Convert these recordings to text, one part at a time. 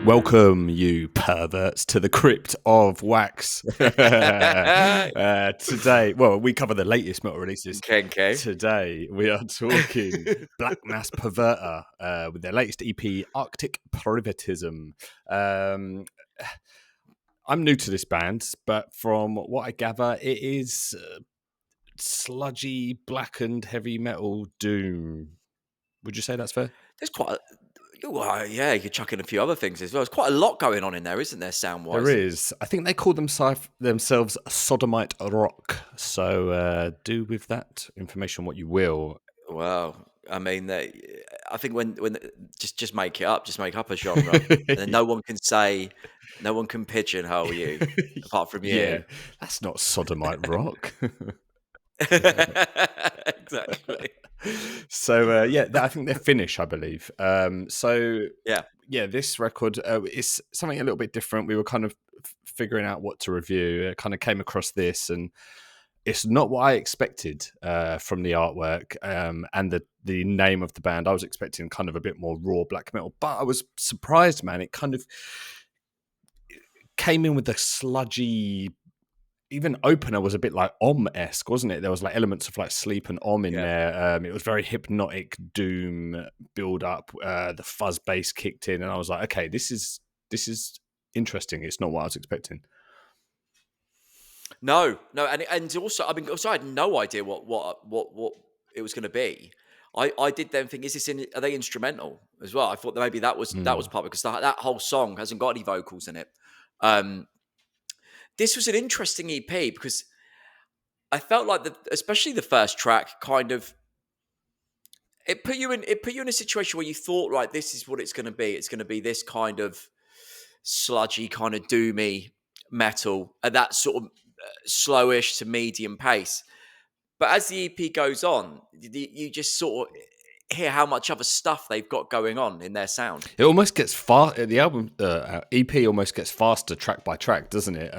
Welcome, you perverts, to the crypt of wax. Today, well, we cover the latest metal releases. Okay. Today, we are talking Black Mass Pervertor with their latest EP, Arctic Primitivism. I'm new to this band, but from what I gather, it is sludgy, blackened heavy metal doom. Would you say that's fair? There's quite yeah, you could chuck in a few other things as well. There's quite a lot going on in there, isn't there, sound-wise? There is. I think they call themselves sodomite rock. So do with that information what you will. Well, I mean, I think when just make it up, just make up a genre, and then no one can pigeonhole you apart from you. Yeah, that's not sodomite rock. Exactly. So I think they're Finnish, I believe. Yeah, this record is something a little bit different. We were kind of figuring out what to review. I kind of came across this, and it's not what I expected from the artwork and the name of the band. I was expecting kind of a bit more raw black metal, but I was surprised, man. It kind of came in with a sludgy. Even opener was a bit like Om-esque, wasn't it? There was like elements of like sleep and Om in there. It was very hypnotic doom build up. The fuzz bass kicked in, and I was like, okay, this is interesting. It's not what I was expecting. No, and also, I mean, also I had no idea what it was going to be. I did then think, are they instrumental as well? I thought that maybe that was part of it, because that whole song hasn't got any vocals in it. This was an interesting EP because I felt like especially the first track, kind of, it put you in a situation where you thought, right, this is what it's going to be. It's going to be this kind of sludgy, kind of doomy metal at that sort of slowish to medium pace. But as the EP goes on, you just sort of hear how much other stuff they've got going on in their sound. It almost gets fast. The album EP almost gets faster track by track, doesn't it?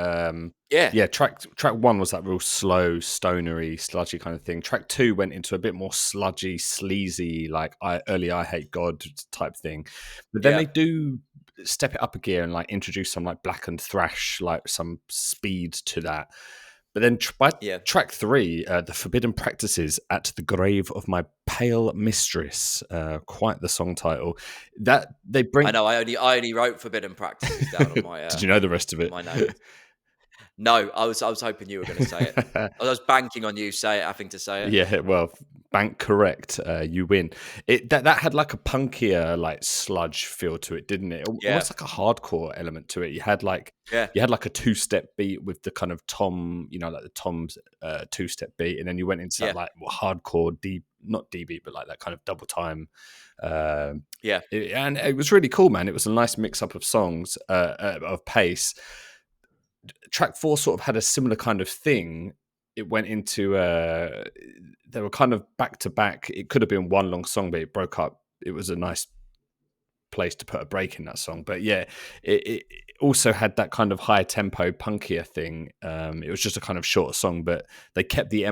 Yeah. Track one was that real slow, stonery, sludgy kind of thing. Track two went into a bit more sludgy, sleazy, like early I Hate God type thing. But then they do step it up a gear and like introduce some like blackened thrash, like some speed to that. But then by track three, The Forbidden Practices at the Grave of My Pale Mistress, quite the song title, that they bring... I know, I only wrote Forbidden Practices down on my... Did you know the rest of it? My notes. No, I was hoping you were going to say it. I was banking on you having to say it. Yeah, well, bank correct. You win. That had like a punkier, like sludge feel to it, didn't it? Almost like a hardcore element to it. You had like a two-step beat with the kind of tom, like the Tom's two-step beat, and then you went into that like hardcore not D beat, but like that kind of double time. And it was really cool, man. It was a nice mix-up of songs, of pace. Track 4 sort of had a similar kind of thing. It went into they were kind of back to back. It could have been one long song, but it broke up. It was a nice place to put a break in that song. But yeah, it also had that kind of higher tempo, punkier thing. It was just a kind of shorter song, but they kept the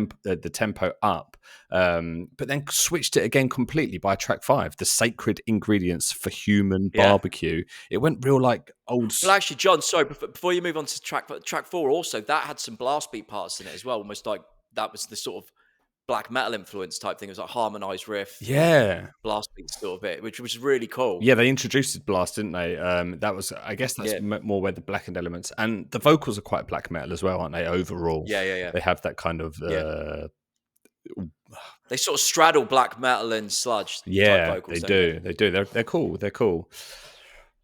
tempo up, but then switched it again completely by track 5, The Sacred Ingredients for Human Barbecue. It went real like old... Well, actually, John, sorry, before you move on to track 4, also, that had some blast beat parts in it as well, almost like that was the sort of black metal influence type thing. It was like harmonized riff, blast beat sort of bit, which was really cool. Yeah, they introduced blast, didn't they? That was, I guess, that's more where the blackened elements, and the vocals are quite black metal as well, aren't they? Overall, yeah. They have that kind of. They sort of straddle black metal and sludge. Type vocals, They do. They're cool.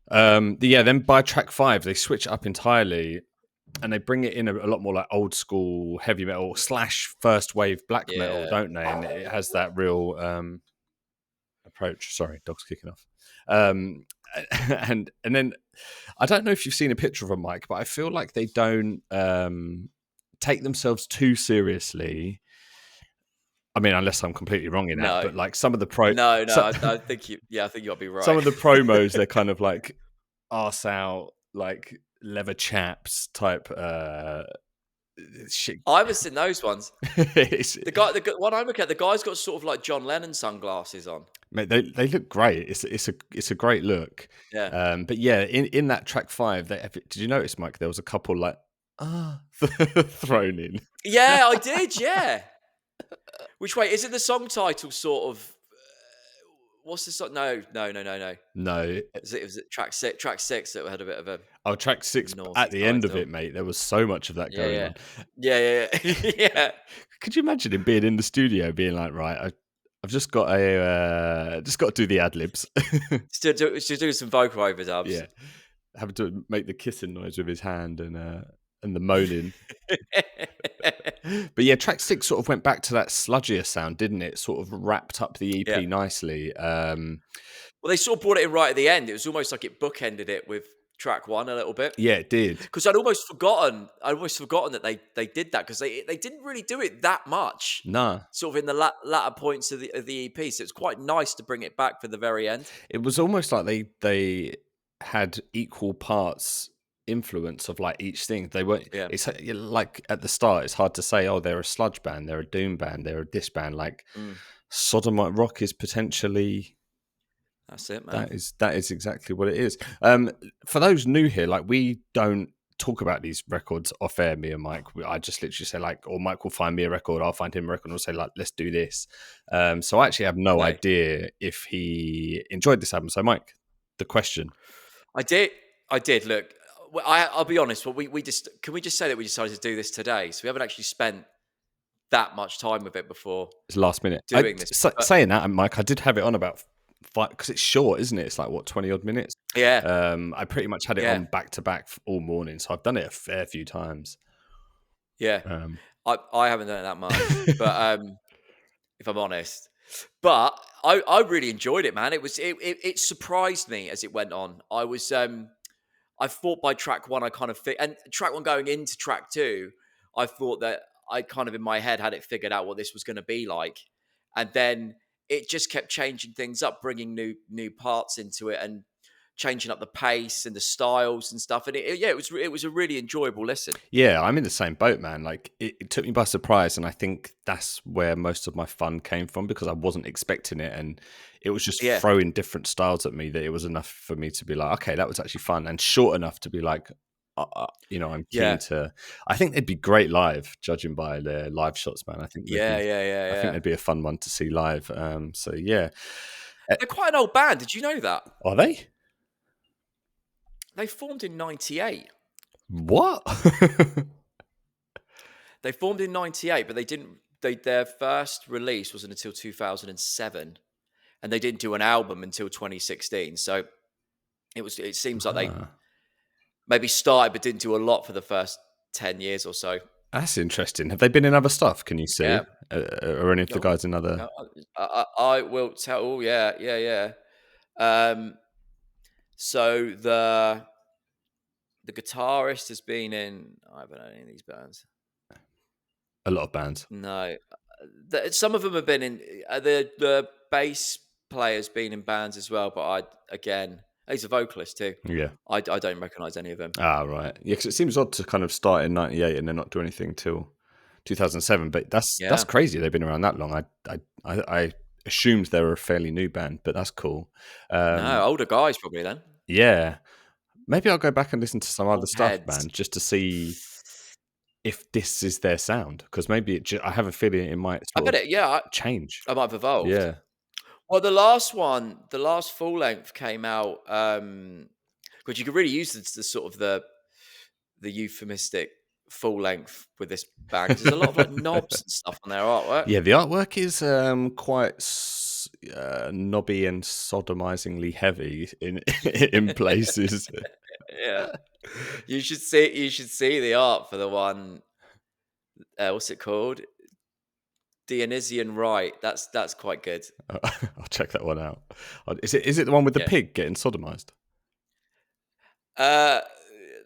Then by track 5, they switch up entirely. And they bring it in a lot more like old school heavy metal / first wave black metal, don't they? And it has that real approach. Sorry, dog's kicking off. And then I don't know if you've seen a picture of them, Mike, but I feel like they don't take themselves too seriously. I mean, unless I'm completely wrong in that, but like some of the I think you'll be right. Some of the promos, they're kind of like arse out, like leather chaps type shit. I haven't seen those ones. It's, The one I'm looking at, the guy's got sort of like John Lennon sunglasses on. mate, they look great. It's a great look. Yeah. But yeah, in that track 5, did you notice, Mike? There was a couple like thrown in. Yeah, I did. Yeah. Which way is it? The song title sort of. What's the song? No. No, Was it track six? Track 6 that had a bit of a oh, track 6 naughty at the end of title. it, mate. There was so much of that going Yeah. on. Yeah. Yeah. Could you imagine him being in the studio, being like, right, I've just got to do the ad libs. Still doing some vocal overdubs. Yeah, having to make the kissing noise with his hand and the moaning. But yeah, track 6 sort of went back to that sludgier sound, didn't it? Sort of wrapped up the EP Yeah. nicely. Well, they sort of brought it in right at the end. It was almost like it bookended it with track 1 a little bit. Yeah, it did. Because I'd almost forgotten that they did that, because they didn't really do it that much. Nah. Sort of in the latter points of the EP, so it's quite nice to bring it back for the very end. It was almost like they had equal parts influence of like each thing. They were. Yeah. It's like at the start, it's hard to say, oh, they're a sludge band, they're a doom band, they're a this band. Like Sodomite Rock is potentially. That's it, man. That is exactly what it is. For those new here, like, we don't talk about these records off air, me and Mike. I just literally say, like, or Mike will find me a record, I'll find him a record, and we'll say, like, let's do this. So I actually have no idea if he enjoyed this album. So, Mike, the question. I did. Look, I'll be honest. Well, we just say that we decided to do this today, so we haven't actually spent that much time with it before. It's last minute doing this. Saying that, and Mike, I did have it on about 5, because it's short, isn't it? It's like, what, 20 odd minutes? Yeah. I pretty much had it on back to back all morning, so I've done it a fair few times. Yeah. I haven't done it that much, but if I'm honest, but I really enjoyed it, man. It surprised me as it went on. I thought by track 1 I kind of and track 1 going into track 2, I thought that I kind of in my head had it figured out what this was going to be like, and then it just kept changing things up, bringing new parts into it, and changing up the pace and the styles and stuff. And it was a really enjoyable listen. Yeah, I'm in the same boat, man. Like, it took me by surprise, and I think that's where most of my fun came from, because I wasn't expecting it, and it was just throwing different styles at me that it was enough for me to be like, okay, that was actually fun, and short enough to be like, I'm keen to. I think they'd be great live, judging by their live shots, man. I think I think they'd be a fun one to see live. So yeah, they're quite an old band. Did you know that? Are they? They formed in 98. What? They formed in 98, but they didn't. Their first release wasn't until 2007, and they didn't do an album until 2016. So it seems like they maybe started but didn't do a lot for the first 10 years or so. That's interesting. Have they been in other stuff? Can you see? Yeah. Or any of the guys in other? I will tell. Oh, yeah. So the guitarist has been in. I haven't known any of these bands. A lot of bands. No, some of them have been in. The bass player's been in bands as well, but he's a vocalist too. Yeah, I don't recognise any of them. Ah, right. Yeah, because it seems odd to kind of start in 98 and then not do anything till 2007. But that's crazy. They've been around that long. I assumed they were a fairly new band, but that's cool. No, older guys probably then. Yeah, maybe I'll go back and listen to some other stuff, man, just to see if this is their sound. Because maybe I have a feeling it might. Change. I might have evolved. Yeah. Well, the last full length came out, because you could really use the sort of the euphemistic full length with this band. There's a lot of like knobs and stuff on their artwork. Yeah, the artwork is quite knobby and sodomizingly heavy in places. Yeah, you should see the art for the one. What's it called? Dionysian Rite. That's quite good. I'll check that one out. Is it the one with the pig getting sodomized?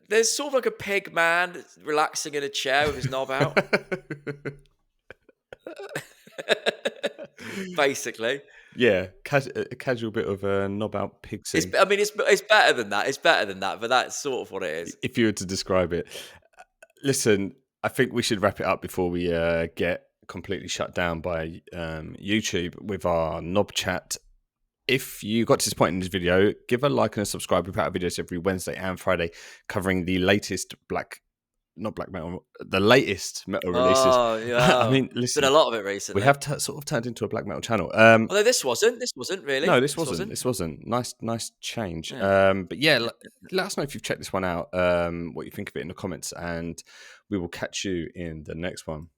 There's sort of like a pig man relaxing in a chair with his knob out. Basically. Yeah, a casual bit of a knob out pig scene. It's better than that. It's better than that, but that's sort of what it is. If you were to describe it. Listen, I think we should wrap it up before we get completely shut down by YouTube with our knob chat. If you got to this point in this video, give a like and a subscribe. We put out videos every Wednesday and Friday covering the latest the latest metal releases. Oh, yeah. I mean, listen, been a lot of it recently. We have sort of turned into a black metal channel. Although this wasn't really. No, this wasn't. Nice change. Yeah. But yeah, let us know if you've checked this one out, what you think of it in the comments, and we will catch you in the next one.